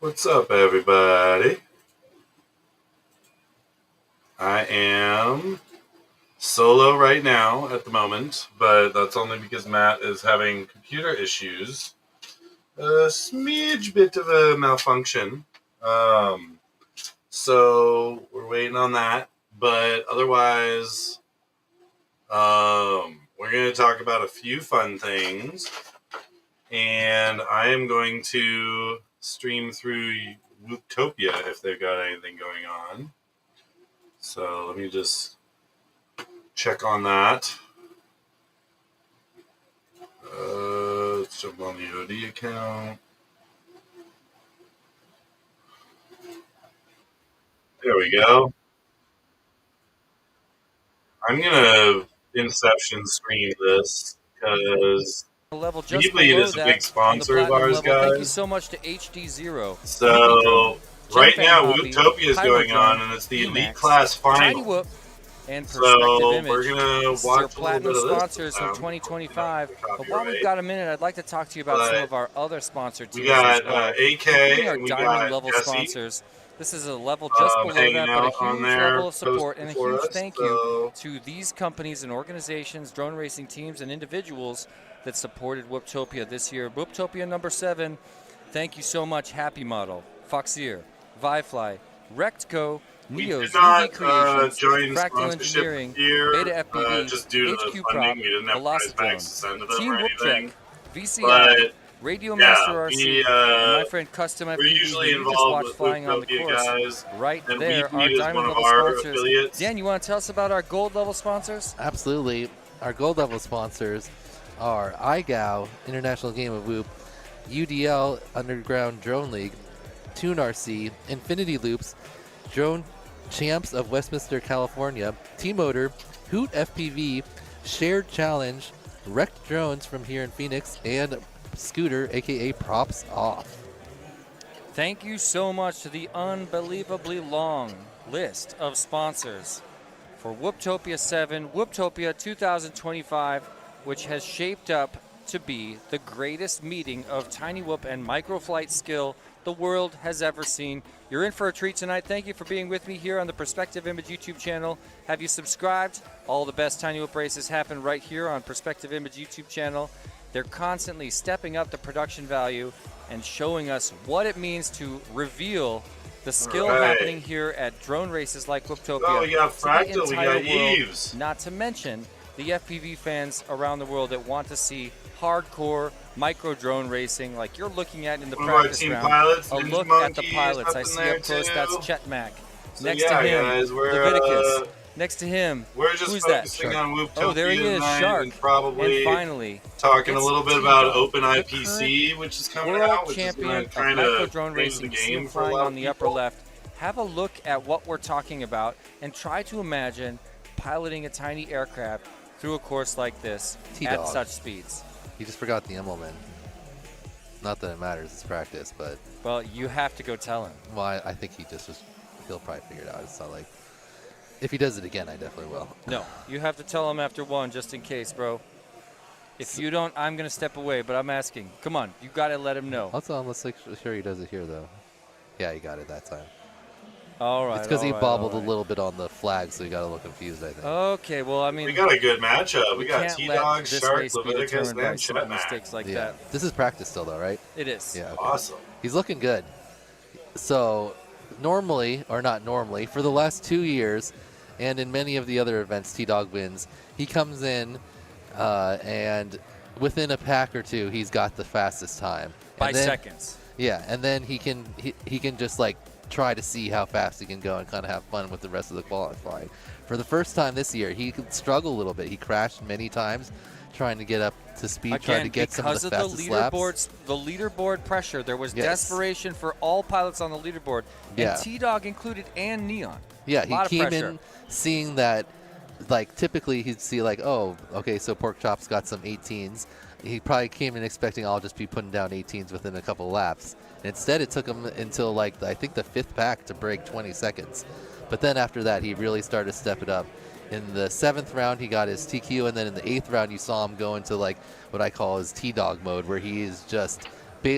What's up, everybody? I am solo right now at the moment, but that's only because Matt is having computer issues. A smidge bit of a malfunction. So we're waiting on that. But otherwise, we're going to talk about a few fun things. And I am going to stream through Wooptopia if they've got anything going on. So let me just check on that. Let's jump on the OD account. There we go. I'm gonna Inception stream this because Level just Weebly is a big sponsor of ours, level. Thank you guys. so much to HD0. So right now, Hobby, Wooptopia is going on, and it's the Elite Class Final. Whoop, and So Image. we're gonna This watch is your a platinum little bit of sponsors this in 2025. But while we've copyright. got a minute, I'd like to talk to you about some of our other sponsor tiers. We got as well, AK, including our and we diamond got level Jesse, sponsors. This is a level just below hanging that, out but a on huge there, level of support and a huge us, thank you to these companies and organizations, drone racing teams, and individuals that supported Wooptopia this year. Wooptopia number 7, thank you so much. Happy Model, Foxier, Vifly, Rectco, Neos, UV Creations, Fractal Engineering, here, Beta FPV, just due to HQ the Prop, funding. We didn't have prize packs to Velocidrone, send to them Team or anything. Whoopcheck, VCI, Radio Master RC, we, and my friend Custom FPV, we're usually who you just involved watched with flying on the Wooptopia, course. guys, Right and there, our Weebly is diamond one of level our sponsors. affiliates. Dan, you want to tell us about our gold level sponsors? Absolutely. Our gold level sponsors are IGAO, International Game of Whoop, UDL, Underground Drone League, Tune RC, Infinity Loops, Drone Champs of Westminster, California, T-Motor, Hoot FPV, Shared Challenge, Wrecked Drones from here in Phoenix, and Scooter, aka Props Off. Thank you so much to the unbelievably long list of sponsors for Wooptopia 7, Wooptopia 2025, which has shaped up to be the greatest meeting of tiny whoop and microflight skill the world has ever seen. You're in for a treat tonight. Thank you for being with me here on the Perspective Image YouTube channel. Have you subscribed? All the best tiny whoop races happen right here on Perspective Image YouTube channel. They're constantly stepping up the production value and showing us what it means to reveal the skill happening here at drone races like Wooptopia. Oh, we got Fractal, we got Eves. Not to mention the FPV fans around the world that want to see hardcore micro drone racing like you're looking at in the practice round. Pilots, A look at the pilots. I see up close, that's Chet Mack. So Next to him, guys, Leviticus. Next to him, we're just who's that? focusing on Wooptopia Oh, there he is, Shark. And probably and finally, talking a little bit about T-Dog, Open IPC, which is coming world out, which champion is going to of kind micro of drone change racing. the See him game for a flying lot on of the people. upper left. Have a look at what we're talking about and try to imagine piloting a tiny aircraft through a course like this T-Dog. at such speeds. You just forgot the Immelman. Not that it matters, it's practice, but Well, you have to go tell him. well, I think he'll probably figure it out. It's not like, if he does it again, I definitely will. No, you have to tell him after one just in case, bro. If you don't, I'm going to step away, but I'm asking. Come on, you got to let him know. I'll tell him, let's make sure he does it here, though. Yeah, he got it that time. All right. It's because he all bobbled right. a little bit on the flag, so he got a little confused, I think. Okay, well, I mean, We got a good matchup. We got can't T-Dog, let this Shark, race be Leviticus, determined by and simple Chetmack. mistakes like Yeah. that. This is practice still, though, right? It is. Yeah. Okay. Awesome. He's looking good. So, normally, or not normally, for the last 2 years, and in many of the other events T-Dog wins, he comes in and within a pack or two, he's got the fastest time. By And then- seconds. Yeah, and then he can just like try to see how fast he can go and kind of have fun with the rest of the qualifying. For the first time this year, he could struggle a little bit. He crashed many times trying to get up to speed, trying to get some of the fastest laps. The leaderboard pressure, there was Yes. desperation for all pilots on the leaderboard, Yeah. and T-Dog included and Neon. Yeah, Lot of he came pressure. in seeing that, like, typically he'd see, like, oh, okay, so Pork Chop's got some 18s. He probably came in expecting I'll just be putting down 18s within a couple laps. Instead, it took him until, like, I think the 5th pack to break 20 seconds. But then after that, he really started to step it up. In the 7th round, he got his TQ, and then in the 8th round, you saw him go into, like, what I call his T-Dog mode, where he is just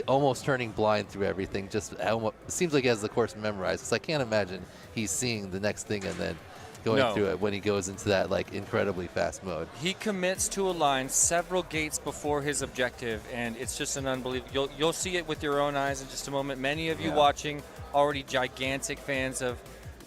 almost turning blind through everything. Just almost, it seems like he has the course memorized. Because I can't imagine he's seeing the next thing and then going No. through it when he goes into that like incredibly fast mode. He commits to a line several gates before his objective, and it's just an unbelievable. You'll see it with your own eyes in just a moment. Many of you watching already gigantic fans of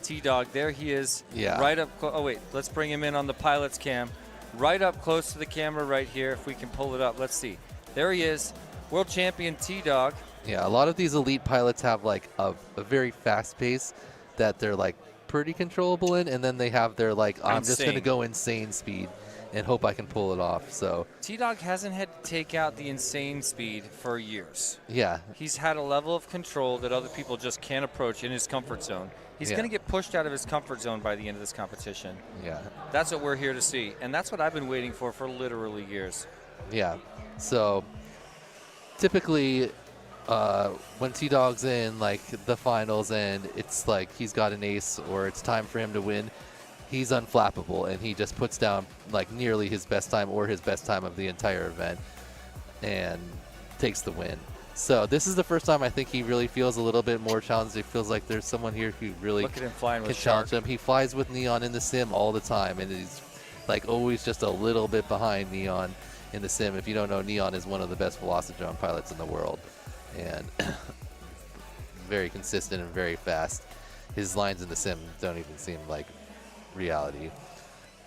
T-Dog. There he is, right up. Oh wait, let's bring him in on the pilot's cam, right up close to the camera right here. If we can pull it up, let's see. There he is, world champion T-Dog. Yeah, a lot of these elite pilots have like a very fast pace that they're like pretty controllable in, and then they have their like I'm just going to go insane speed and hope I can pull it off. So T-Dog hasn't had to take out the insane speed for years. Yeah. He's had a level of control that other people just can't approach in his comfort zone. He's going to get pushed out of his comfort zone by the end of this competition. Yeah. That's what we're here to see, and that's what I've been waiting for literally years. Yeah. So typically when T-Dog's in like the finals and it's like he's got an ace or it's time for him to win, he's unflappable and he just puts down like nearly his best time or his best time of the entire event and takes the win. So this is the first time I think he really feels a little bit more challenged. It feels like there's someone here who really Look at him flying can with challenge Shark. him. He flies with Neon in the sim all the time, and he's like always just a little bit behind Neon in the sim. If you don't know, Neon is one of the best Velocidrone pilots in the world, and very consistent and very fast. His lines in the sim don't even seem like reality.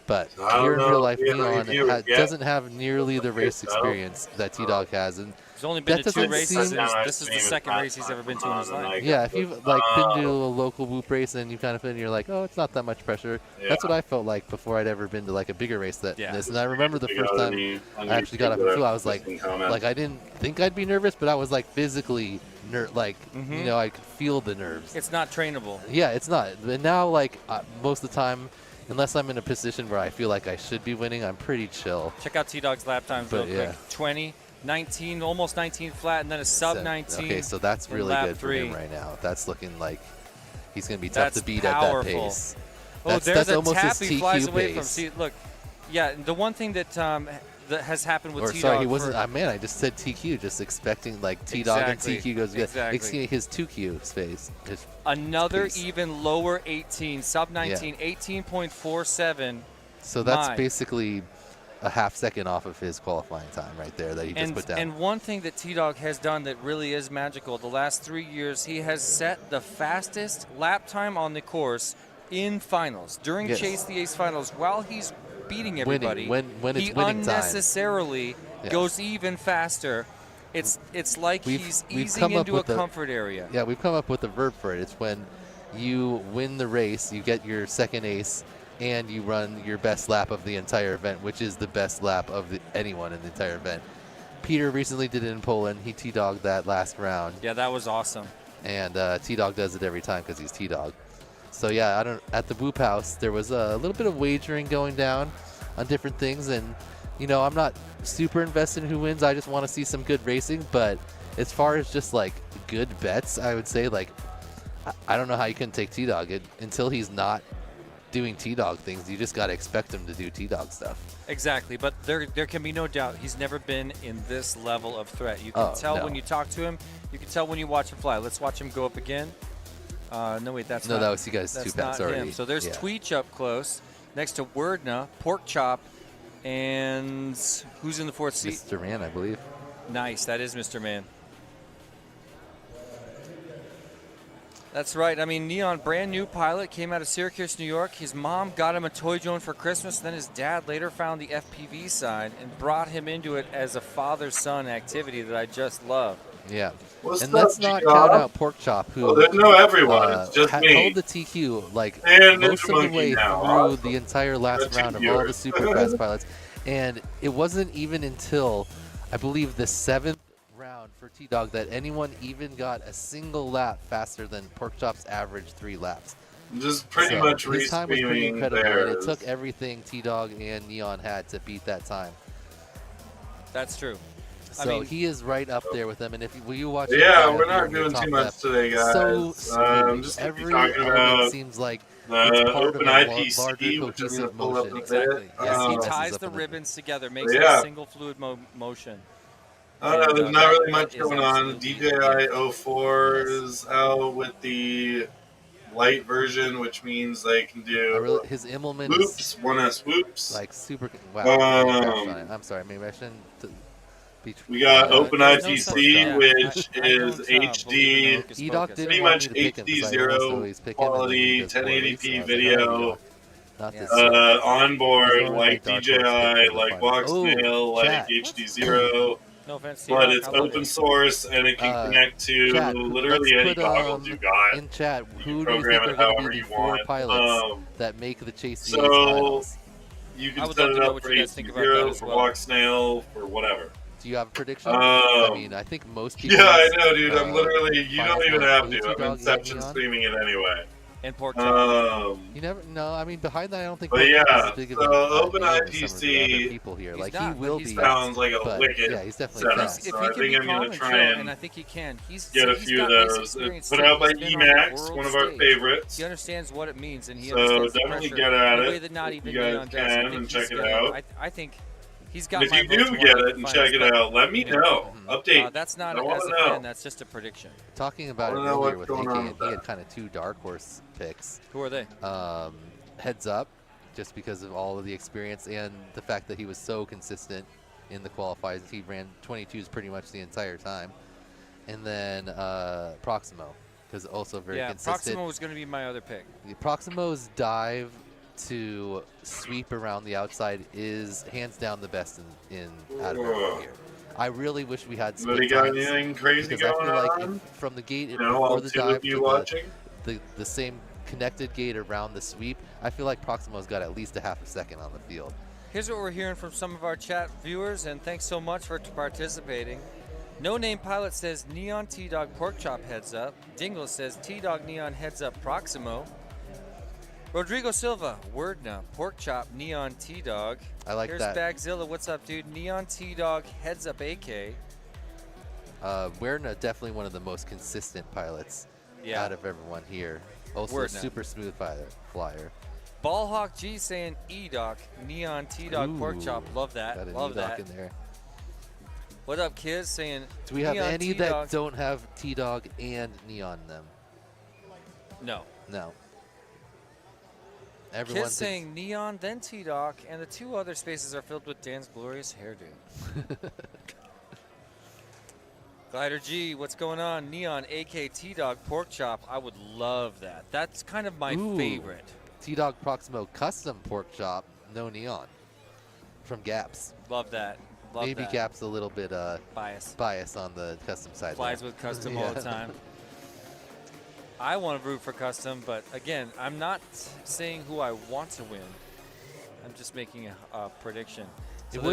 But here in real life, Neon doesn't have nearly the race experience that T-Dog has, and he's only been to 2 races. seem- This is the second race he's ever been to in his life. Yeah, if you've like been to a local Whoop race and you kind of feel you're like, oh, it's not that much pressure. That's what I felt like before I'd ever been to like a bigger race than this. And I remember the first time I actually got up and flew, I was like I didn't think I'd be nervous, but I was like physically you know, I could feel the nerves. It's not trainable. Yeah, it's not. But now, like most of the time, unless I'm in a position where I feel like I should be winning, I'm pretty chill. Check out T-Dog's lap times real quick. 20, 19, almost 19 flat, and then a sub 19. Okay, so that's really good for him right now. That's looking like he's going to be tough to beat at that pace. Oh, there's a almost tap his he flies TQ away from. pace. See, look. Yeah, the one thing that that has happened with Or T-Dog. sorry, he wasn't. Man, I just said TQ, just expecting like T-Dog and TQ goes good. Excuse his 2Q space. Another pace. even lower 18, sub 19, 18.47. So that's basically a half second off of his qualifying time right there that he just put down. And one thing that T-Dog has done that really is magical, the last 3 years, he has set the fastest lap time on the course in finals. During Chase the Ace finals, while he's beating everybody, when it's he winning unnecessarily goes even faster. It's like he's easing into a comfort area. Yeah, we've come up with a verb for it. It's when you win the race, you get your second ace, and you run your best lap of the entire event, which is the best lap of anyone in the entire event. Peter recently did it in Poland. He T-Dogged that last round. Yeah, that was awesome. And T-Dog does it every time because he's T-Dog. So yeah, at the Whoop House, there was a little bit of wagering going down on different things, and you know, I'm not super invested in who wins. I just want to see some good racing. But as far as just like good bets, I would say like I don't know how you can take T-Dog until he's not doing T-Dog things. You just got to expect him to do T-Dog stuff. Exactly, but there can be no doubt he's never been in this level of threat. You can tell when you talk to him. You can tell when you watch him fly. Let's watch him go up again. No, wait, that's not. No, that was you guys two bets already. Him. So there's Tweech up close next to Wordna, Pork Chop, and who's in the fourth seat? Mr. Man, I believe. Nice, that is Mr. Man. That's right. I mean, Neon, brand new pilot, came out of Syracuse, New York. His mom got him a toy drone for Christmas. Then his dad later found the FPV side and brought him into it as a father-son activity that I just love. Yeah. What's and up, let's not G-Dog? count out Pork Chop, who there's no everyone. It's just me. held the TQ like And most of the way now. through the entire last round of all the super fast pilots. And it wasn't even until, I believe, the 7th round for T-Dog that anyone even got a single lap faster than Pork Chop's average 3 laps. Just pretty much his time was pretty incredible, theirs. and it took everything T-Dog and Neon had to beat that time. That's true. So he is right up there with them, and if you watch, we're not doing too much today, guys. So just every talking element about seems like the it's part open of a IPC, larger which I'm cohesive gonna pull up motion. a Exactly. bit. Yes, he messes ties up the in the- ribbons together, makes it a single fluid motion. I don't know. There's not that- really that much is going on. absolutely DJI beautiful. 04 Yes. is out with the light version, which means they can do His implement is whoops, 1S whoops. like super. Wow, you crashed on it. Um, I'm sorry. Maybe I shouldn't be. we got There's no such. OpenITC, Yeah, which I is don't believe in the HD, hocus Edoc pocus. didn't pretty want much me to pick him HD because I almost zero always pick him and then he quality, does poorly. 1080p So I was like, all right, video, Edoc, not Yeah. this year. onboard He's normally my like dark horse pick DJI, for the like final. Voxnail, like Chat. HD zero. No offense to But Edoc, it's I love open it. source and it can connect to Chat, literally any let's put goggles you got. in chat, You who can do you think program are it going to however be the you 4 want. pilots that make the Chase So VA's finals? you I can would set love to it know up what for you guys think about that HD0, as for well. Voxnail, for whatever. Do you have a prediction? I mean, I think most people. Yeah, I know, dude. I'm literally. You finals don't even will have include to. I'm T-Dog and Inception Neon. streaming it anyway. And pork chop. You never. No, I mean behind that, I don't think. But Pork Chop yeah, is as big of so a name as some of the other OpenITC people here. He's Like not, he but will he's be. fast. sounds like a But, wicked yeah, he's definitely setup. fast. If So he I can think be I'm calm gonna and try chill, and and I think he can. He's get a he's few got of basic those. experience Put too. out by He's been on the Emacs, world one of our stage. favorites. He understands what it means, and he So understands the definitely pressure get at in a it way that not if even you guys Neon does. I can think and he's check it gonna- out. I think he's got And if my you vote do to get wanna it make and the check it finals, out, let me you know. Update. That's not I as wanna a know. fan. That's just a prediction. Talking about it I wanna know earlier what's with going AK, on and with he had that. kind of 2 dark horse picks. Who are they? Heads up, just because of all of the experience and the fact that he was so consistent in the qualifiers. He ran 22s pretty much the entire time. And then Proximo, because also very consistent. Proximo was going to be my other pick. Proximo's dive to sweep around the outside is hands down the best in out of everyone here. I really wish we had Anybody split got times, anything crazy because I going feel like on? if, from the gate You know, before all the two dive of you to watching? the same connected gate around the sweep, I feel like Proximo's got at least a half a second on the field. Here's what we're hearing from some of our chat viewers, and thanks so much for participating. No Name Pilot says Neon T-Dog Pork Chop heads up. Dingle says T-Dog Neon heads up Proximo. Rodrigo Silva, word now. Pork Chop Neon T-Dog. I like Here's that. Bagzilla, what's up, dude? Neon T-Dog heads up AK. Werner, definitely one of the most consistent pilots out of everyone here. Also Word super smooth flyer. Ballhawk G saying E-Doc, Neon T-Dog Pork Chop. Love that. Got an Love E-Doc that. in there. What up, kids? Saying Do we have Neon any T-Dog. that don't have T-Dog and Neon in them? No. No. Everyone Kids saying Neon, then T-Doc, and the 2 other spaces are filled with Dan's glorious hairdo. Glider G, what's going on? Neon, AK, T-Dog, Pork Chop. I would love that. That's kind of my favorite. T-Dog Proximo custom pork chop, no Neon, from Gaps. Love that. Love Maybe that. Gaps a little bit bias on the custom side. Flies with custom all the time. I want to root for custom, but again, I'm not saying who I want to win. I'm just making a prediction. So it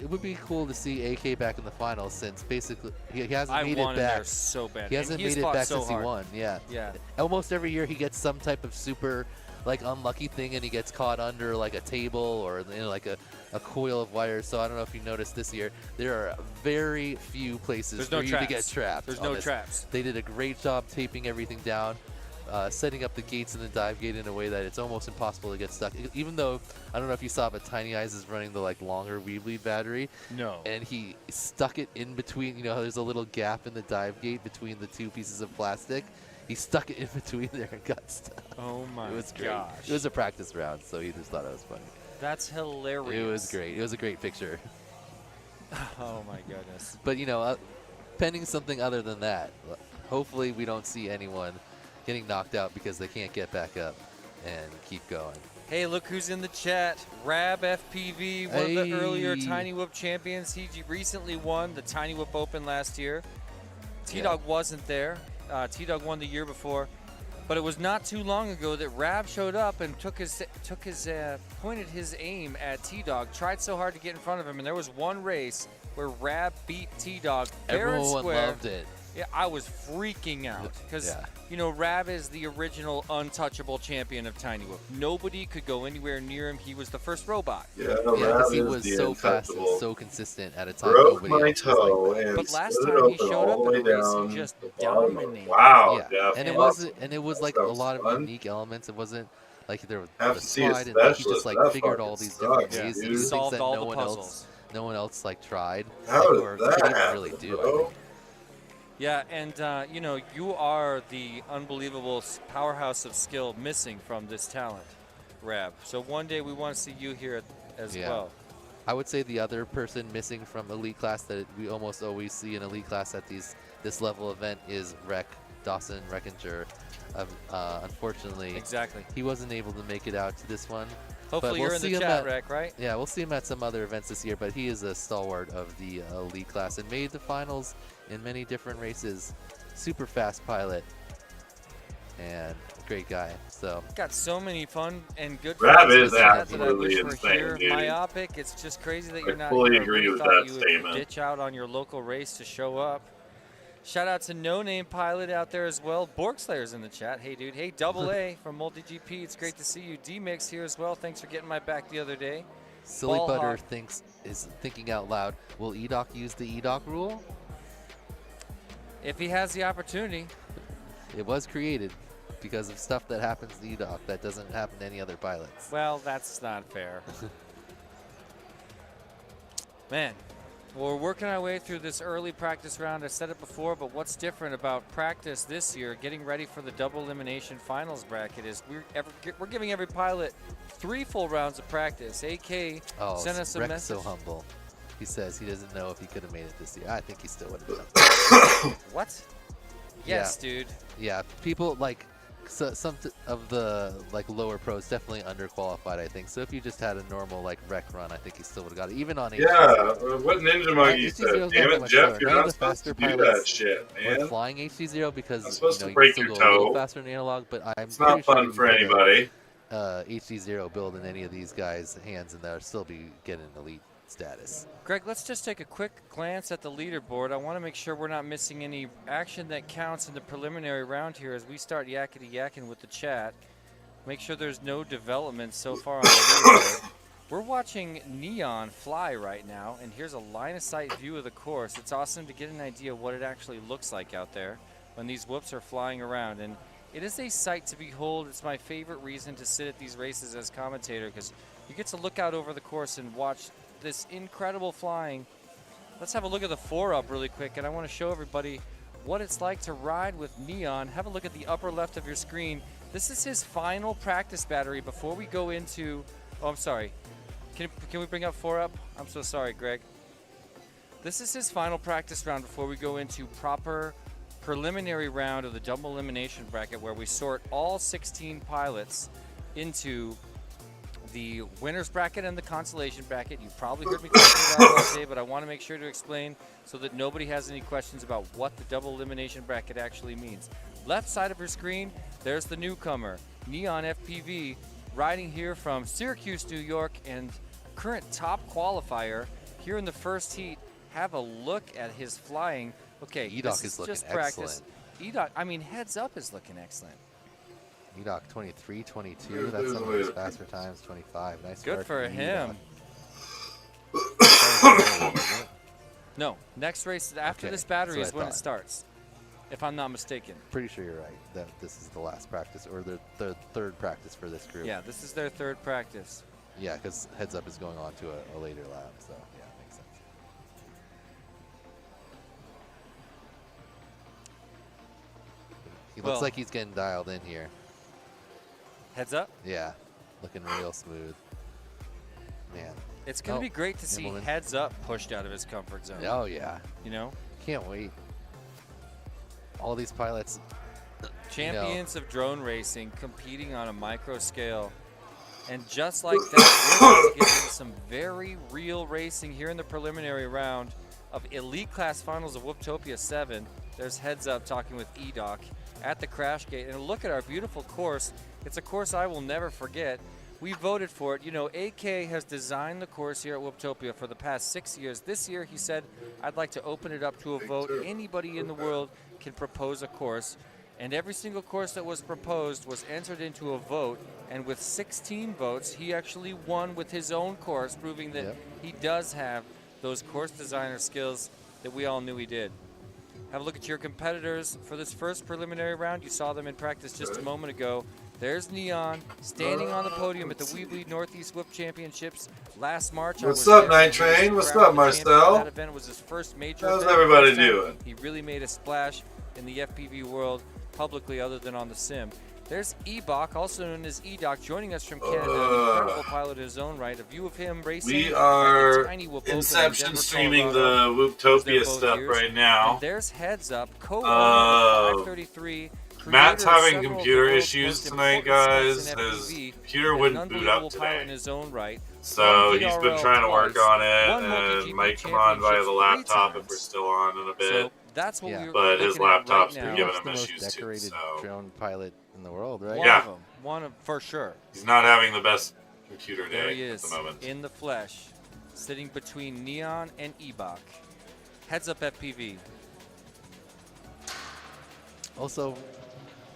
would be cool to see AK back in the finals, since basically he hasn't I made want it him back. there so bad. He hasn't He's made it fought back so since hard. he won. Yeah. Yeah. Almost every year he gets some type of super unlucky thing, and he gets caught under like a table or like a coil of wires. So I don't know if you noticed this year, there are very few places for you to get trapped. There's no traps. They did a great job taping everything down, setting up the gates and the dive gate in a way that it's almost impossible to get stuck. Even though, I don't know if you saw, but Tiny Eyes is running the longer Weebly battery. No. And he stuck it in between, there's a little gap in the dive gate between the 2 pieces of plastic. He stuck it in between there and got stuck. Oh my gosh. It was great. It was a practice round, so he just thought it was funny. That's hilarious. It was great. It was a great picture. Oh my goodness. But pending something other than that, hopefully we don't see anyone getting knocked out because they can't get back up and keep going. Hey, look who's in the chat. Rab FPV, one of the earlier Tiny Whoop champions. He recently won the Tiny Whoop Open last year. T-Dog wasn't there. T-Dog won the year before. But it was not too long ago that Rab showed up and pointed his aim at T-Dog, tried so hard to get in front of him, and there was one race where Rab beat T-Dog fair and Everyone square. loved it. Yeah, I was freaking out because, Rab is the original untouchable champion of Tiny Whoop. Nobody could go anywhere near him. He was the first robot. Yeah, because he was so fast and so consistent at a time broke nobody my else was toe like that. and But last split it time he open showed all up the in way a race, down he just the bottom. dominated. Wow, yeah. Jeff. And it was like a Sounds lot of fun. unique elements. It wasn't like there was Have the to see a slide, and he just specialist. That figured all fucking these different sucks, ways to dude. do things Solved that all no the one puzzles. else no one else like tried How like, did or that could even happen, really do. I bro? think. Yeah, and you are the unbelievable powerhouse of skill missing from this talent, Rab. So one day we want to see you here as Yeah. well. I would say the other person missing from elite class that we almost always see in elite class at this level event is Dawson Reckinger. Unfortunately, Exactly. he wasn't able to make it out to this one. Hopefully we'll you're in see the him chat, at, Rec, right? Yeah, we'll see him at some other events this year, but he is a stalwart of the elite class and made the finals in many different races. Super fast pilot and great guy. So Got so many fun and good Rab friends in is the chat that I absolutely wish were insane, here. dude. Myopic, it's just crazy that you're not fully here. I agree really with thought that you would statement. ditch out on your local race to show up. Shout out to No Name Pilot out there as well. Borgslayer's in the chat. Hey, dude. Hey, Double A from MultiGP. It's great to see you. D-Mix here as well. Thanks for getting my back the other day. Silly Ball Butter Hawk. is thinking out loud. Will EDOC use the EDOC rule? If he has the opportunity. It was created because of stuff that happens to EDOC that doesn't happen to any other pilots. Well, that's not fair. Man, well, we're working our way through this early practice round. I said it before, but what's different about practice this year, getting ready for the double elimination finals bracket, is we're giving every pilot 3 full rounds of practice. AK sent us a Rex message. so humble. He says he doesn't know if he could have made it this year. I think he still would have done. What? Yes, dude. Yeah, people like some of the like lower pros definitely underqualified. I think so. If you just had a normal like rec run, I think he still would have got it. Even on Yeah, what Ninja Monkey HG0 said. is Damn not it, much Jeff, slower. you're None of not the supposed to faster do that pilots shit, were man. flying HG0 because I'm supposed you to can break still your go a little toe. faster in the analog. But I'm It's not pretty sure fun you for could, anybody. HG0 build in any of these guys' hands and they'll still be getting elite status. Greg, let's just take a quick glance at the leaderboard. I want to make sure we're not missing any action that counts in the preliminary round here as we start yakety-yakking with the chat. Make sure there's no development so far on the leaderboard. We're watching Neon fly right now, and here's a line-of-sight view of the course. It's awesome to get an idea of what it actually looks like out there when these whoops are flying around. And it is a sight to behold. It's my favorite reason to sit at these races as commentator because you get to look out over the course and watch this incredible flying. Let's have a look at the 4-up really quick, and I want to show everybody what it's like to ride with Neon. Have a look at the upper left of your screen. This is his final practice battery before we go into, oh, I'm sorry. Can we bring up 4-up? I'm so sorry, Greg. This is his final practice round before we go into proper preliminary round of the double elimination bracket where we sort all 16 pilots into the winner's bracket and the consolation bracket. You've probably heard me talking about it all day, but I want to make sure to explain so that nobody has any questions about what the double elimination bracket actually means. Left side of your screen, there's the newcomer, Neon FPV, riding here from Syracuse, New York, and current top qualifier here in the first heat. Have a look at his flying. Okay, EDOC is looking just practice. excellent. EDOC, I mean, heads up is looking excellent. EDOC 23, 22. That's some of his faster times. 25. Nice. Good start for from him. EDOC. No, next race after Okay, this battery that's is what I when it thought. starts, if I'm not mistaken. Pretty sure you're right. That this is the last practice or the third practice for this group. Yeah, this is their third practice. Yeah, because heads up is going on to a later lap. So yeah, makes sense. He looks like he's getting dialed in here. Heads up. Yeah, looking real smooth. Man. It's going to be great to see Nimbleman. heads up pushed out of his comfort zone. Oh yeah. You know, Can't wait. All these pilots. champions of drone racing competing on a micro scale. And just like that, we're about to get into some very real racing here in the preliminary round of Elite Class Finals of Whooptopia 7. There's Heads Up talking with EDOC at the crash gate. And look at our beautiful course. It's a course I will never forget. We voted for it. You know, AK has designed the course here at Whooptopia for the past 6 years. This year, he said, I'd like to open it up to a vote. Anybody in the world can propose a course. And every single course that was proposed was entered into a vote. And with 16 votes, he actually won with his own course, proving that he does have those course designer skills that we all knew he did. have a look at your competitors for this first preliminary round. You saw them in practice just a moment ago. There's Neon standing on the podium at the Weebly Northeast Whip Championships last March. What's up, Night Train? What's up, Marcel? That event was his first major How's event. everybody doing? He really made a splash in the FPV world publicly other than on the sim. There's Ebach, also known as Edoc, joining us from Canada. An incredible pilot in his own right. A view of him racing. We are tiny Whoopopia Inception in Denver, streaming Colorado. the Wooptopia stuff right now. And there's Heads Up, co-owner of 533. Matt's creator of having several computer of the world's issues most tonight, important guys. sites in His FPV, computer and wouldn't an boot up unbelievable pilot in today. his own right. So One he's been VRL trying to work twice, on it, one and multi-GP might come on via the championships laptop 3 if we're times. still on in a bit. So that's what Yeah. we're But his looking at laptop's right been now. giving Pretty him much the issues most too, decorated so drone pilot in the world, right? One Yeah. of them. One of, for sure. he's not having the best computer There day he at is, the moment. in the flesh, sitting between Neon and Ebach. Heads Up FPV. Also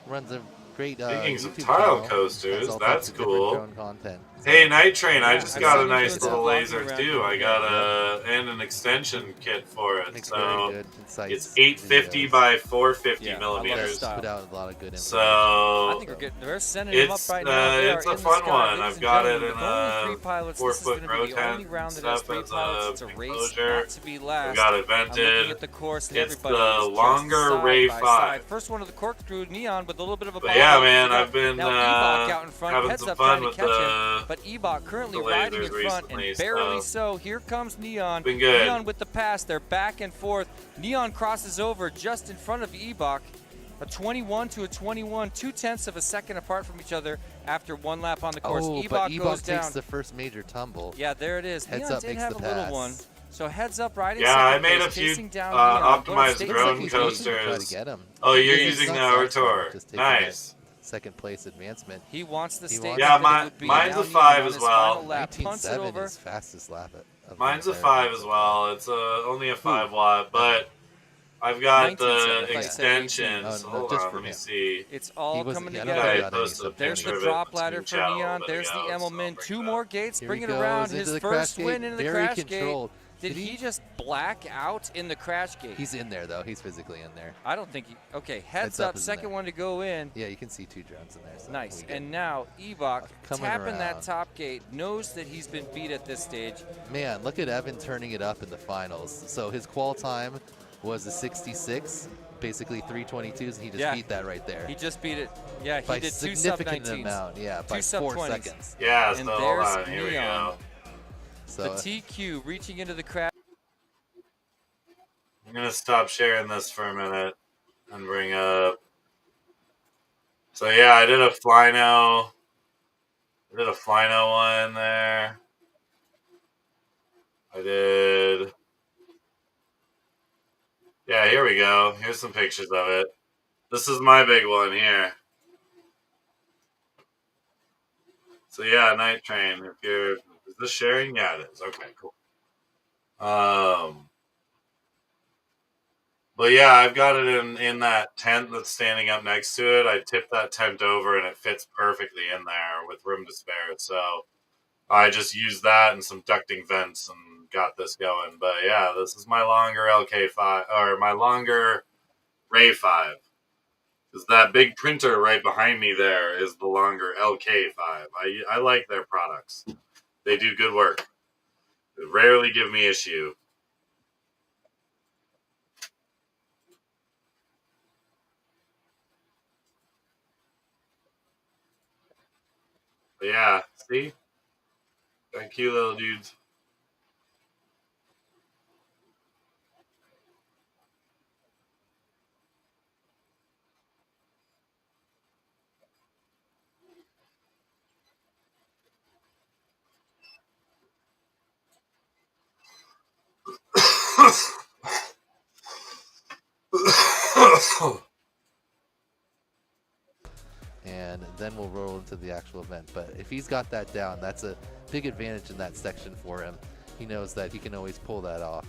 runs a great Speaking of YouTube tile channel. coasters, Has all that's types of different cool. drone content. Hey, Night Train, I Yeah, just I've got seen a you nice doing some little vlogging laser around too. here I today. got and an extension kit for it. Makes very So good, concise it's 850 videos. by 450 Yeah, I love that millimeters. style. Put out a lot of good information. I So think they're sending them up it's right now. They it's are a in the fun sky. one. Ladies I've and got it gentlemen, in with only a 3 pilots, 4 this is foot going row to be the only tent round and that has stuff 3 as pilots. a It's a race enclosure. not to be last. We got it I'm looking vented. at the course and It's everybody the is just longer side Ray by 5. side. First one of the corkscrew Neon with a little bit of a But ball yeah, up. man, I've been now Ebach out in front, having Heads some Up fun trying to with catch him, the but Ebach currently the riding in lasers front recently, and barely so so. Here comes Neon. been good. Neon with the pass. They're back and forth. Neon crosses over just in front of Ebach. A 21 to a 21, 0.2 of a second apart from each other after one lap on the course. Oh, Ebach but goes Ebach down. takes the first major tumble. Yeah, there it is. Heads Neon Up did makes have the a little pass. one. So Heads Up riding Yeah, I second made place, a few chasing down Neon. What optimized state drone is he Looks like he's in? gonna try to coasters. get him. Oh, you're He's using the not Artor. just taking that Nice. second place advancement. He wants the He state. wants Yeah, that it would be. mine's Now a Neon 5 on as his well. final lap, punts it 19.7 over. is fastest lap of Mine's a there. 5 as well. It's only a 5 watt, but I've got 19.7, the if I said 18. extensions. Oh, no, Hold just on, for let me him. see. It's all He coming wasn't- I together. don't I think he got any posted a There's picture the of it drop in ladder Team for Chat a Neon. little There's bit the ago, so I'll Emmelman. bring 2 it more up. gates. Here Bring he it around. goes into His the first crash win gate. into the Very crash controlled. gate. Did he just black out in the crash gate? He's in there though. He's physically in there. I don't think he. Okay, Heads Heads Up Up, is in second there. one to go in. Yeah, you can see 2 drones in there. So Nice. we good. And now Ebach Coming tapping that around. top gate, knows that he's been beat at this stage. Man, look at Evan turning it up in the finals. So his qual time was a 66, basically 322s, and he just beat that right there. He just beat it. Yeah, he by did 2 significant sub-19s. amount, yeah, by 2 sub 4 20s. seconds. Yeah, so And hold there's on. Here we Neon. go. So The TQ reaching into the crash. I'm going to stop sharing this for a minute and bring up. So, yeah, I did a Flyno. I did a Flyno one there. I did. Yeah, here we go. Here's some pictures of it. This is my big one here. So yeah, Night Train. If you're, is this sharing? Yeah, it is. Okay, cool. But yeah, I've got it in that tent that's standing up next to it. I tipped that tent over and it fits perfectly in there with room to spare. So I just used that and some ducting vents and got this going. But yeah, this is my longer LK5 or my longer Ray 5. Because that big printer right behind me there is the longer LK5. I like their products. They do good work. They rarely give me issue. But yeah, see? Thank you, little dudes. and then we'll roll into the actual event. But if he's got that down, that's a big advantage in that section for him. He knows that he can always pull that off.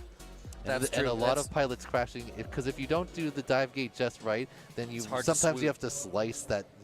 That's and true. a lot of pilots crashing, because if you don't do the dive gate just right, then you It's hard to sometimes you sweep. have to slice that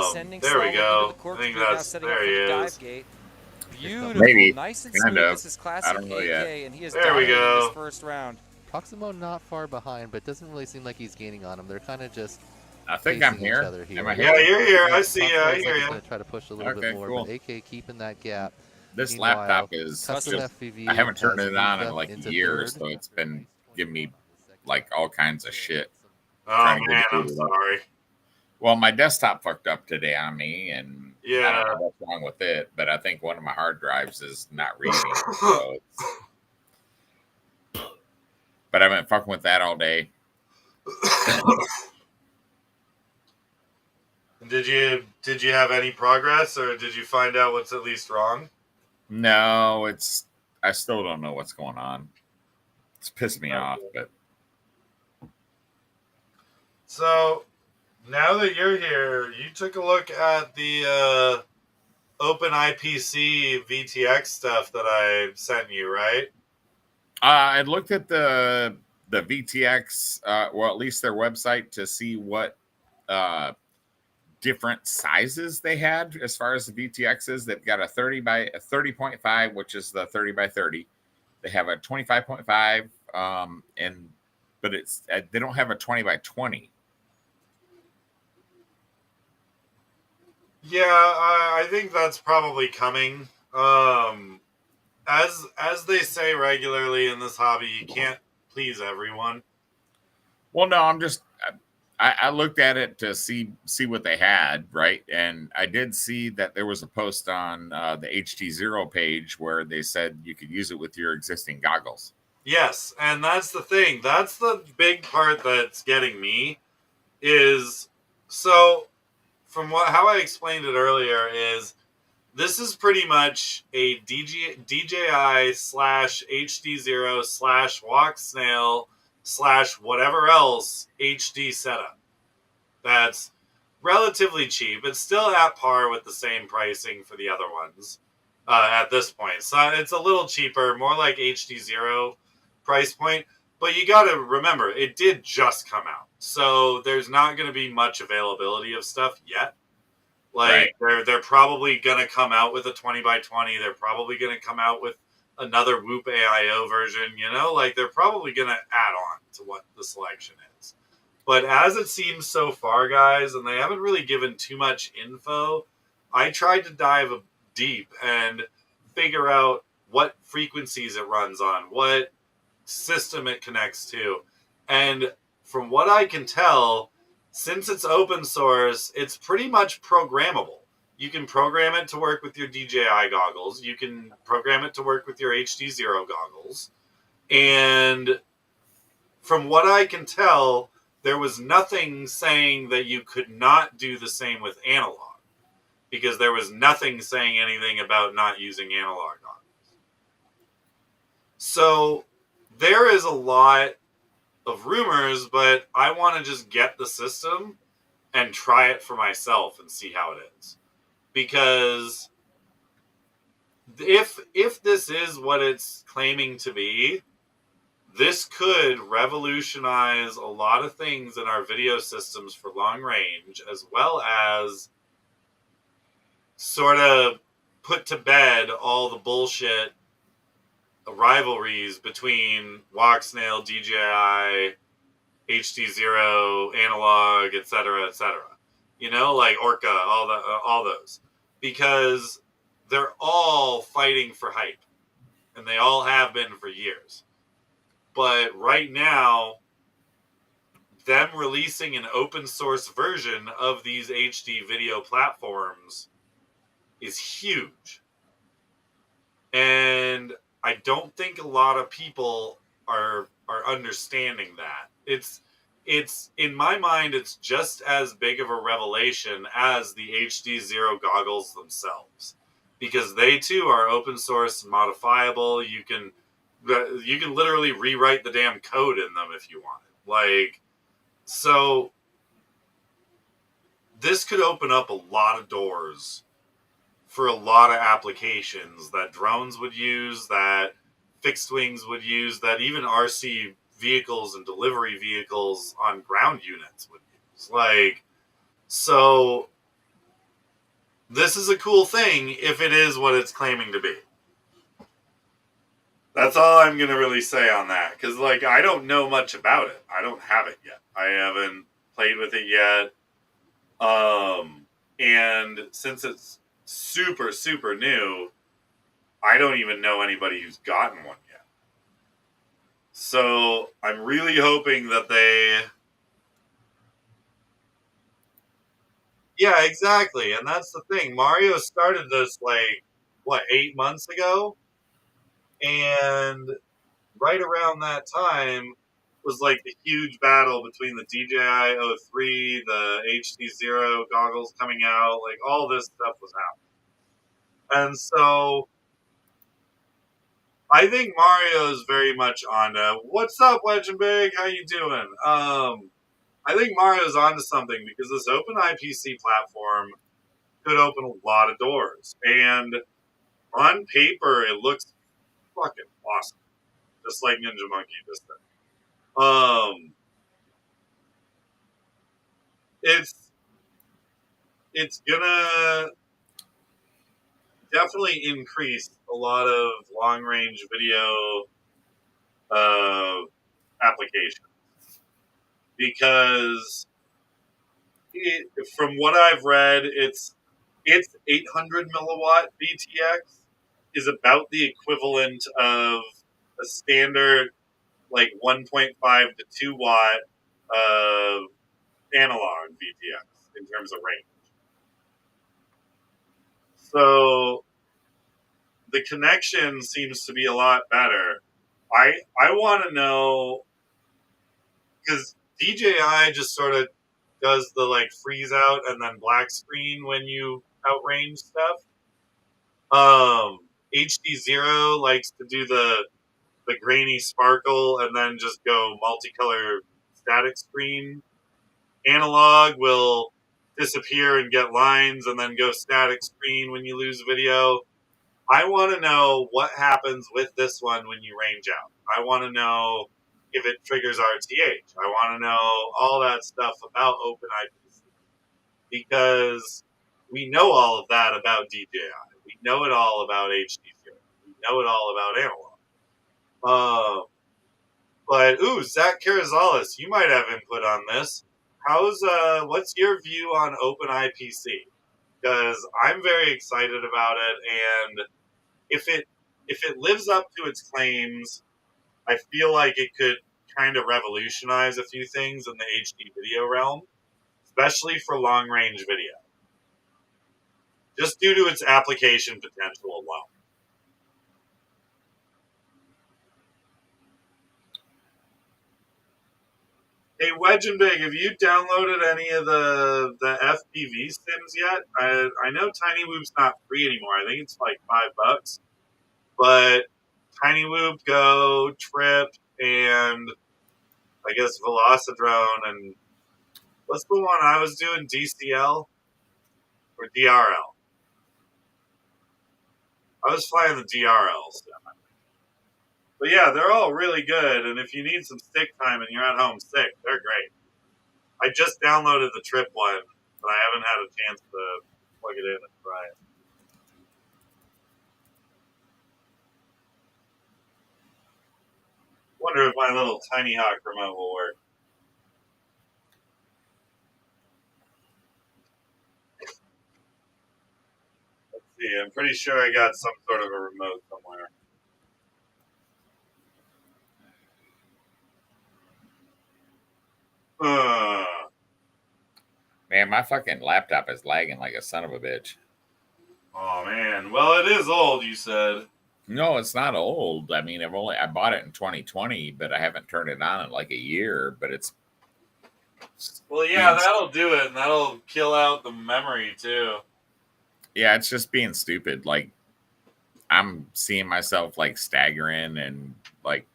ascending there we slow go. into the corpse I think gate, now that's setting up there for he the is. dive gate. Beautiful, Maybe. nice and Kind smooth. of. This is I classic don't know AK, yet. and he is There we dominating go. this first round. Proximo not far behind, but doesn't really seem like he's gaining on him. They're kind of just I think facing I'm here. each other here. Am I Yeah, here? you're here. Yeah, I see you. Proximo I looks hear like he's you. going to try to push a little Okay, bit more, cool. but AK keeping that gap. This Meanwhile, laptop is custom just, FPV I haven't turned has it on moved in up like into years, third. so it's been giving me like all kinds of shit Oh trying to get man, it I'm booted up. sorry. Well, my desktop fucked up today on me, and I Yeah. don't know what's wrong with it, but I think one of my hard drives is not reading. So but I've been fucking with that all day. Did you have any progress, or did you find out what's at least wrong? No, I still don't know what's going on. It's pissed me off, Okay. but So now that you're here, you took a look at the Open IPC VTX stuff that I sent you, right? I looked at the VTX, well, at least their website, to see what uh, different sizes they had as far as the VTX is. They've got a 30.5, which is the 30 by 30. They have a 25.5, but it's they don't have a 20 by 20. Yeah, I think that's probably coming. As they say regularly in this hobby, you can't please everyone. Well, no, I looked at it to see what they had, right? And I did see that there was a post on the HT0 page where they said you could use it with your existing goggles. Yes, and that's the thing. That's the big part that's getting me is so from how I explained it earlier is this is pretty much a DJI slash HD0 slash walk snail slash whatever else HD setup. That's relatively cheap. It's still at par with the same pricing for the other ones at this point. So it's a little cheaper, more like HD0 price point. But you got to remember, it did just come out. So there's not going to be much availability of stuff yet. Like Right. they're probably gonna come out with a 20 by 20. They're probably gonna come out with another Whoop AIO version. You know, like they're probably gonna add on to what the selection is. But as it seems so far, guys, and they haven't really given too much info, I tried to dive deep and figure out what frequencies it runs on, what system it connects to, and from what I can tell, since it's open source, it's pretty much programmable. You can program it to work with your DJI goggles. You can program it to work with your HD0 goggles. And from what I can tell, there was nothing saying that you could not do the same with analog, because there was nothing saying anything about not using analog goggles. So there is a lot of rumors, but I want to just get the system and try it for myself and see how it is. Because if this is what it's claiming to be, this could revolutionize a lot of things in our video systems for long range, as well as sort of put to bed all the bullshit rivalries between Walksnail, DJI, HD0, analog, etc., etc. You know, like Orca, all those, because they're all fighting for hype, and they all have been for years. But right now, them releasing an open source version of these HD video platforms is huge, and I don't think a lot of people are understanding that. It's in my mind, it's just as big of a revelation as the HD0 goggles themselves, because they too are open source, modifiable. You can literally rewrite the damn code in them if you want it. Like, so this could open up a lot of doors for a lot of applications that drones would use, that fixed wings would use, that even RC vehicles and delivery vehicles on ground units would use. Like, so this is a cool thing if it is what it's claiming to be. That's all I'm going to really say on that. Because, like, I don't know much about it. I don't have it yet. I haven't played with it yet. And since it's super, super new, I don't even know anybody who's gotten one yet. So I'm really hoping that they. Yeah, exactly. And that's the thing. Mario started this, like, what, 8 months ago? And right around that time was like the huge battle between the DJI O3, the HD0 goggles coming out, like all this stuff was happening. And so I think Mario's very much on what's up, Legend Big? How you doing? I think Mario's onto something because this open IPC platform could open a lot of doors. And on paper, it looks fucking awesome. Just like Ninja Monkey just did. It's it's gonna definitely increase a lot of long range video uh, applications because from what I've read, it's 800 milliwatt VTX is about the equivalent of a standard like 1.5 to 2 watt analog VTX in terms of range. So the connection seems to be a lot better. I want to know because DJI just sort of does the like freeze out and then black screen when you outrange stuff. HD0 likes to do the grainy sparkle and then just go multicolor static screen. Analog will disappear and get lines and then go static screen when you lose video. I want to know what happens with this one when you range out. I want to know if it triggers RTH. I want to know all that stuff about OpenIPC because we know all of that about DJI. We know it all about HD0. We know it all about analog. But Zach Carazales, you might have input on this. What's your view on OpenIPC? Because I'm very excited about it, and if it lives up to its claims, I feel like it could kind of revolutionize a few things in the HD video realm, especially for long range video, just due to its application potential alone. Hey, Wedge and Big, have you downloaded any of the FPV sims yet? I know Tiny Whoop's not free anymore. I think it's like $5, but Tiny Whoop, Go, Trip, and I guess Velocidrone, and what's the one I was doing? DCL or DRL? I was flying the DRL sim. But yeah, they're all really good, and if you need some stick time and you're at home sick, they're great. I just downloaded the Trip one, but I haven't had a chance to plug it in and try it. Wonder if my little Tiny Hawk remote will work. Let's see. I'm pretty sure I got some sort of a remote somewhere. Man, my fucking laptop is lagging like a son of a bitch. Oh man. Well, it is old, you said. No, it's not old. I mean, I bought it in 2020, but I haven't turned it on in like a year. But it's Well, yeah, that'll do it, and that'll kill out the memory too. yeah, it's just being stupid. Like I'm seeing myself like staggering and like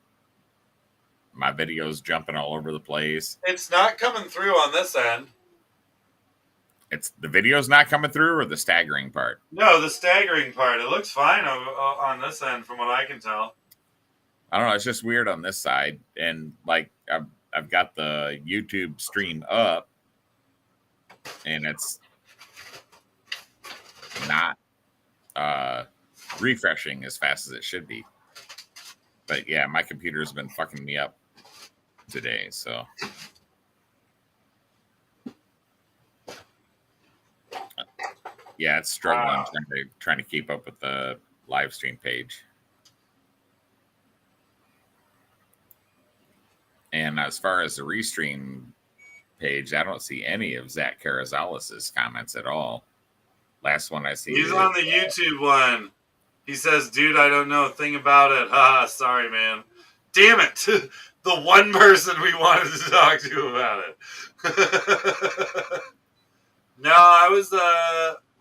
my videos jumping all over the place. It's not coming through on this end. It's the video's not coming through, or the staggering part. No, the staggering part. It looks fine on this end, from what I can tell. I don't know. It's just weird on this side, and like I've got the YouTube stream up, and it's not refreshing as fast as it should be. But yeah, my computer's been fucking me up today, so. Yeah, it's struggling trying to keep up with the live stream page. And as far as the Restream page, I don't see any of Zach Carazales' comments at all. Last one I see He's is, on the YouTube one. He says, "Dude, I don't know a thing about it. Haha, sorry, man. Damn it. The one person we wanted to talk to about it." No, I was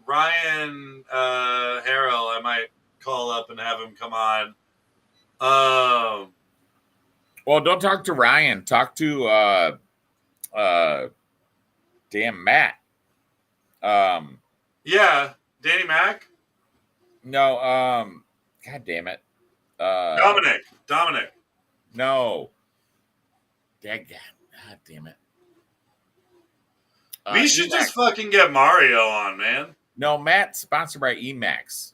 Ryan Harrell. I might call up and have him come on. well, don't talk to Ryan. Talk to damn Matt. Yeah, Danny Mac? No, god damn it. Dominic. No. God damn it. We should Emacs. just fucking get Mario on, man. No, Matt, sponsored by Emacs.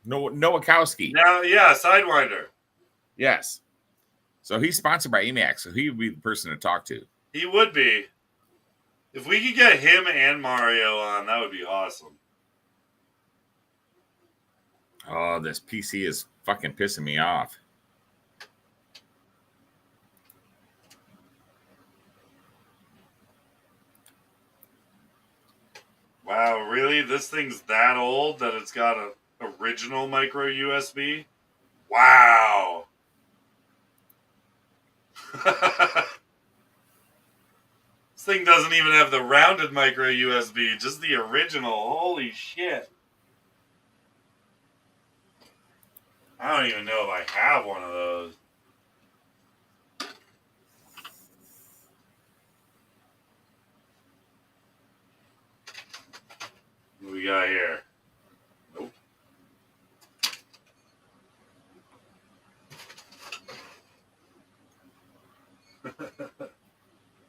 Nowakowski. Now, yeah, Sidewinder. Yes. So he's sponsored by Emacs, so he would be the person to talk to. He would be. If we could get him and Mario on, that would be awesome. Oh, this PC is fucking pissing me off. Wow, really? This thing's that old that it's got a original micro USB? Wow. This thing doesn't even have the rounded micro USB, just the original. Holy shit. I don't even know if I have one of those. What we got here? Nope.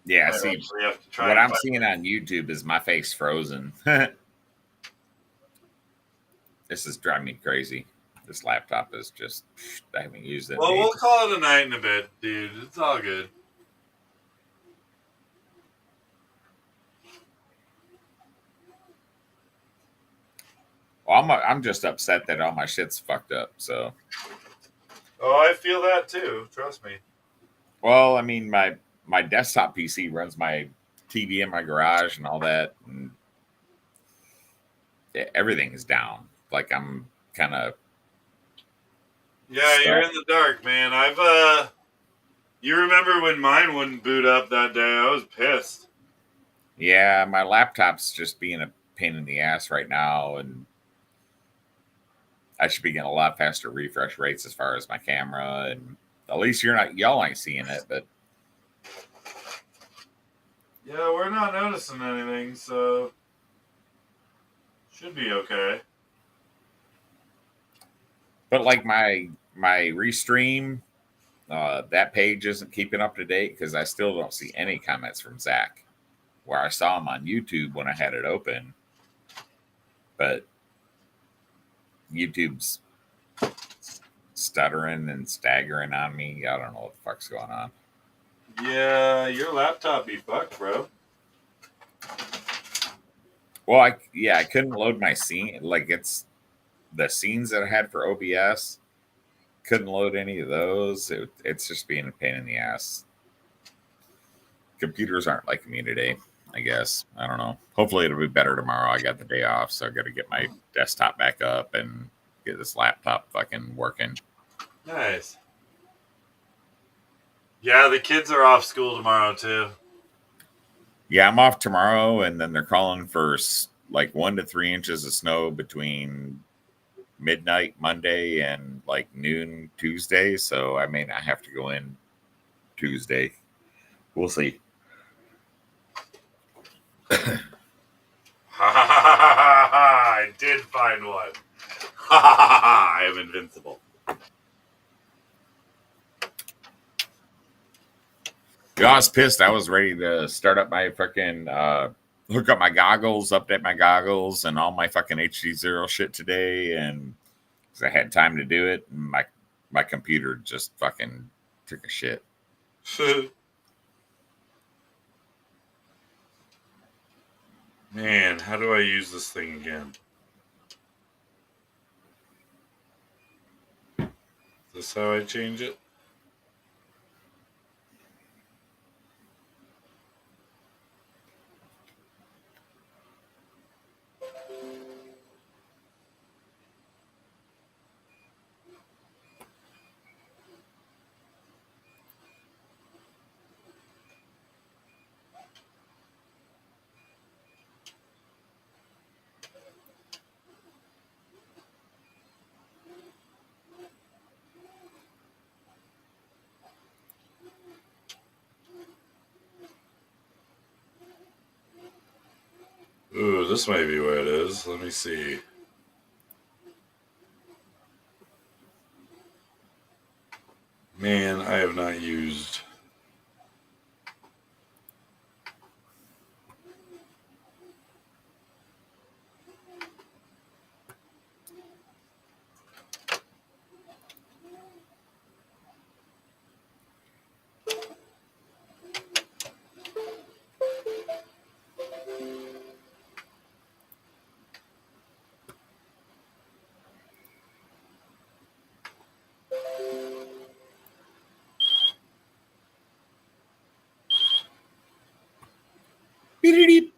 Yeah, I see, actually have to try what and I'm find seeing on YouTube is my face frozen. This is driving me crazy. This laptop is just, I haven't used it. Well, we'll call it a night in a bit, dude. It's all good. Well, I'm just upset that all my shit's fucked up. So, Oh, I feel that too. Trust me. well, I mean, my desktop PC runs my TV in my garage and all that, and everything is down. Like I'm kind of Yeah, stuck. you're in the dark, man. You remember when mine wouldn't boot up that day? I was pissed. Yeah, my laptop's just being a pain in the ass right now, and I should be getting a lot faster refresh rates as far as my camera. And at least y'all ain't seeing it, but Yeah, we're not noticing anything, so should be okay. but like my Restream, that page isn't keeping up to date because I still don't see any comments from Zach, where I saw him on YouTube when I had it open, but YouTube's stuttering and staggering on me. I don't know what the fuck's going on. Yeah, your laptop be fucked, bro. Well, I couldn't load my scene. Like it's the scenes that I had for OBS. Couldn't load any of those. It's just being a pain in the ass. Computers aren't like me today, I guess. I don't know. Hopefully it'll be better tomorrow. I got the day off, so I got to get my desktop back up and get this laptop fucking working. Nice. Yeah, the kids are off school tomorrow too. Yeah, I'm off tomorrow, and then they're calling for like 1 to 3 inches of snow between midnight Monday and like noon Tuesday. So I may not have to go in Tuesday. We'll see. I did find one. I am invincible. I was pissed. I was ready to start up my fucking hook up my goggles, update my goggles, and all my fucking HD0 shit today, and because I had time to do it, and my computer just fucking took a shit. Man, how do I use this thing again? Is this how I change it? Ooh, this might be where it is. Let me see. Man, I have not used. Beep.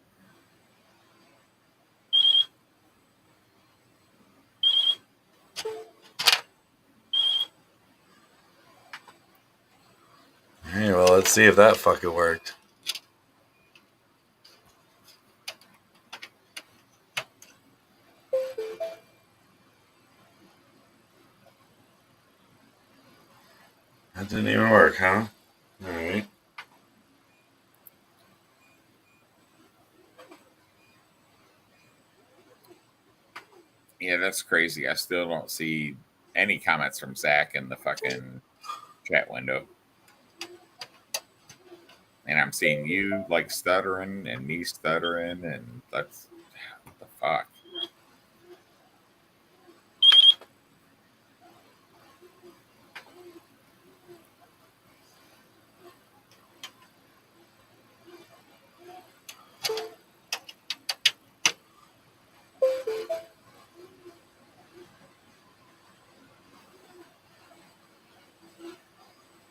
Hey, well, let's see if that fucking worked. That didn't even work, huh? All right. Yeah, that's crazy. I still don't see any comments from Zach in the fucking chat window. And I'm seeing you like stuttering and me stuttering, and that's what the fuck.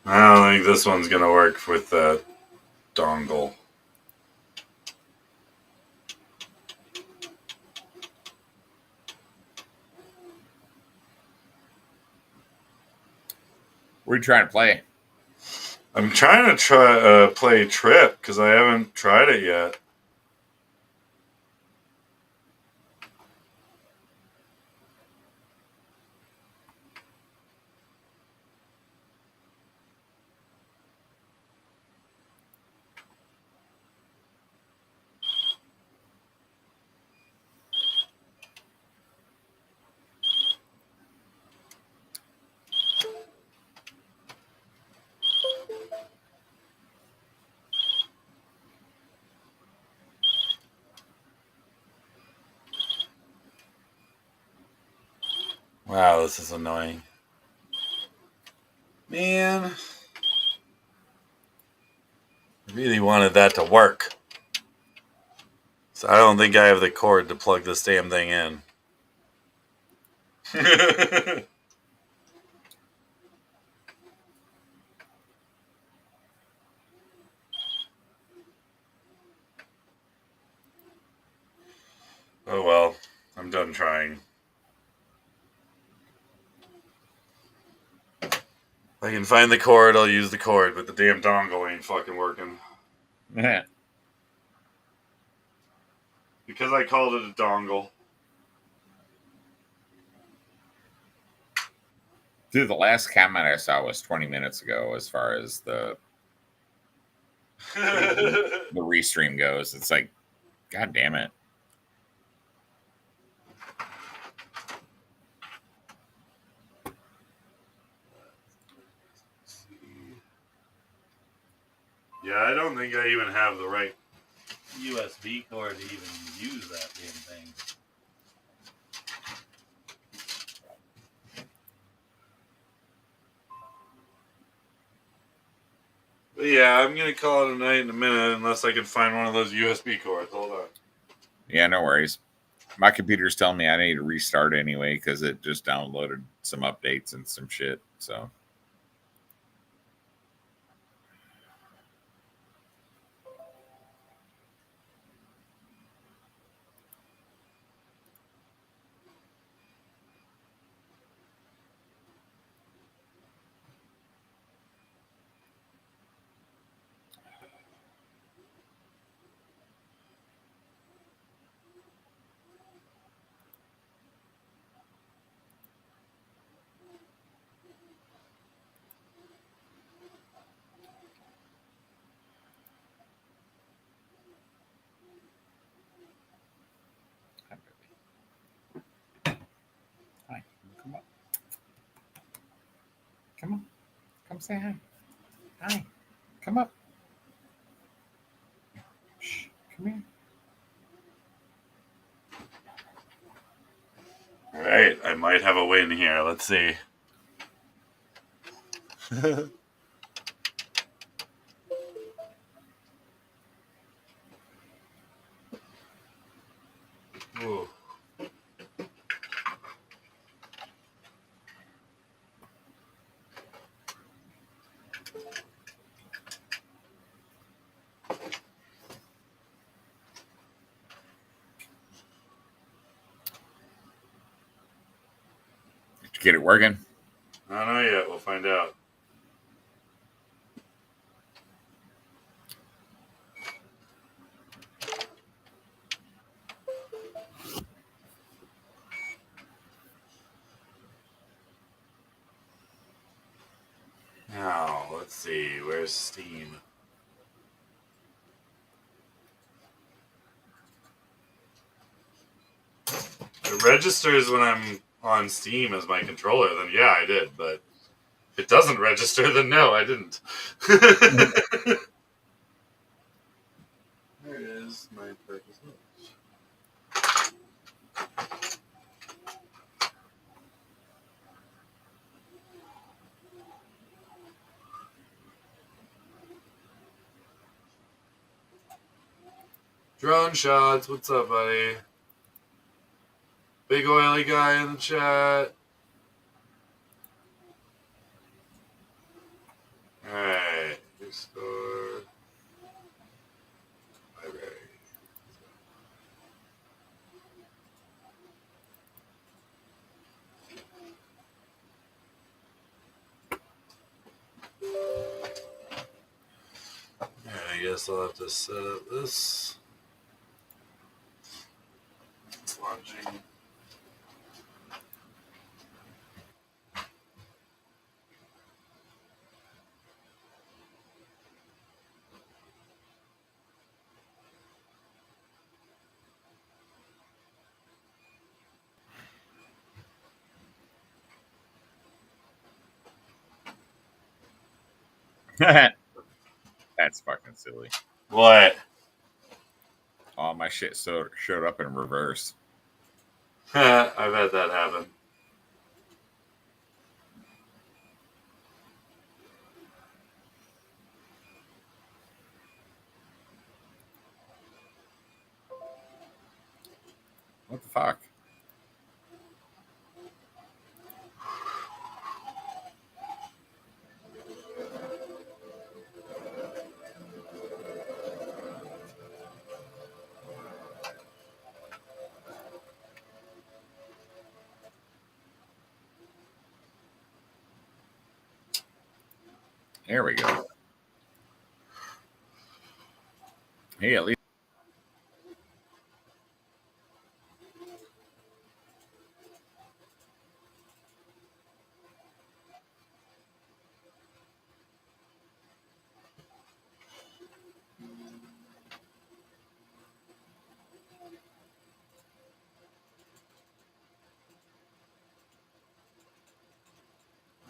I don't think this one's gonna work with that dongle. What are you trying to play? I'm trying to play Trip because I haven't tried it yet. Wow, this is annoying. Man, I really wanted that to work. So I don't think I have the cord to plug this damn thing in. Oh well, I'm done trying. If I can find the cord, I'll use the cord, but the damn dongle ain't fucking working. Because I called it a dongle. Dude, the last comment I saw was 20 minutes ago as far as the restream goes. It's like, god damn it. Yeah, I don't think I even have the right USB cord to even use that damn thing. But yeah, I'm gonna call it a night in a minute unless I can find one of those USB cords. Hold on. Yeah, no worries. My computer's telling me I need to restart anyway because it just downloaded some updates and some shit. So say hi. Hi. Come up. Shh. Come here. All right, I might have a win here. Let's see. Ooh. Did you get it working? I don't know yet. We'll find out. Now, let's see. Where's Steam? It registers when I'm on Steam as my controller, then yeah, I did. But if it doesn't register, then no, I didn't. There it is. My purchase. Drone shots, what's up, buddy? Big oily guy in the chat. Alright, restore. Library. Alright, I guess I'll have to set up this. It's launching. That's fucking silly. What? All my shit showed up in reverse. I've had that happen. What the fuck? There we go. Hey, at least.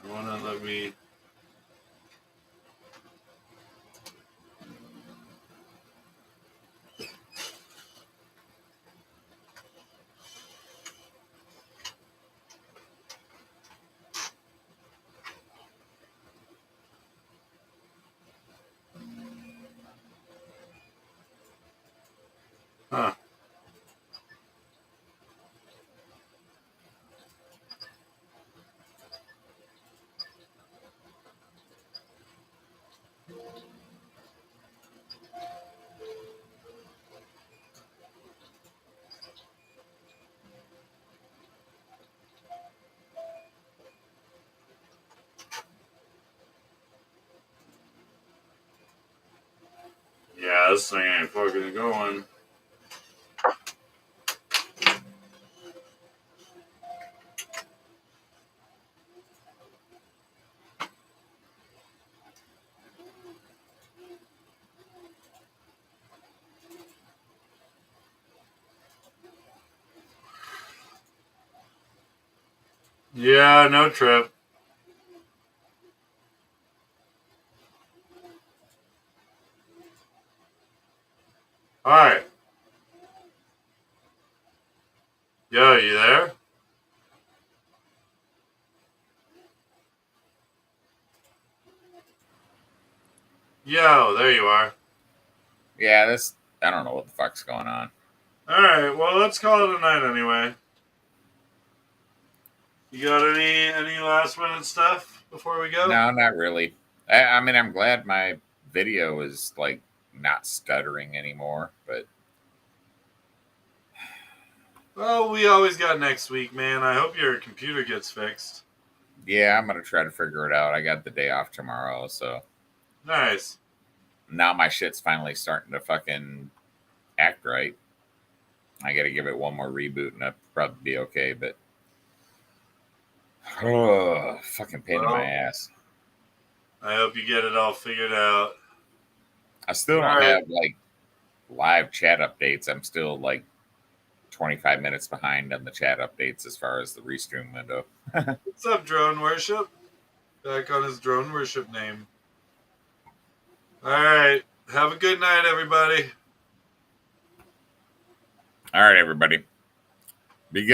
I wanna let me. Huh. Yeah, this thing ain't fucking going. Yeah, no trip. All right. Yo, you there? Yo, there you are. Yeah, this I don't know what the fuck's going on. All right. Well, let's call it a night anyway. You got any last minute stuff before we go? No, not really. I mean, I'm glad my video is like not stuttering anymore, but Well, we always got next week, man. I hope your computer gets fixed. yeah, I'm gonna try to figure it out. I got the day off tomorrow, so Nice. now my shit's finally starting to fucking act right. I got to give it one more reboot, and that'll probably be okay. But oh, fucking pain in my ass. I hope you get it all figured out. I still don't have like live chat updates. I'm still like 25 minutes behind on the chat updates as far as the Restream window. What's up, Drone Worship? Back on his Drone Worship name. All right. Have a good night, everybody. All right, everybody. Be good.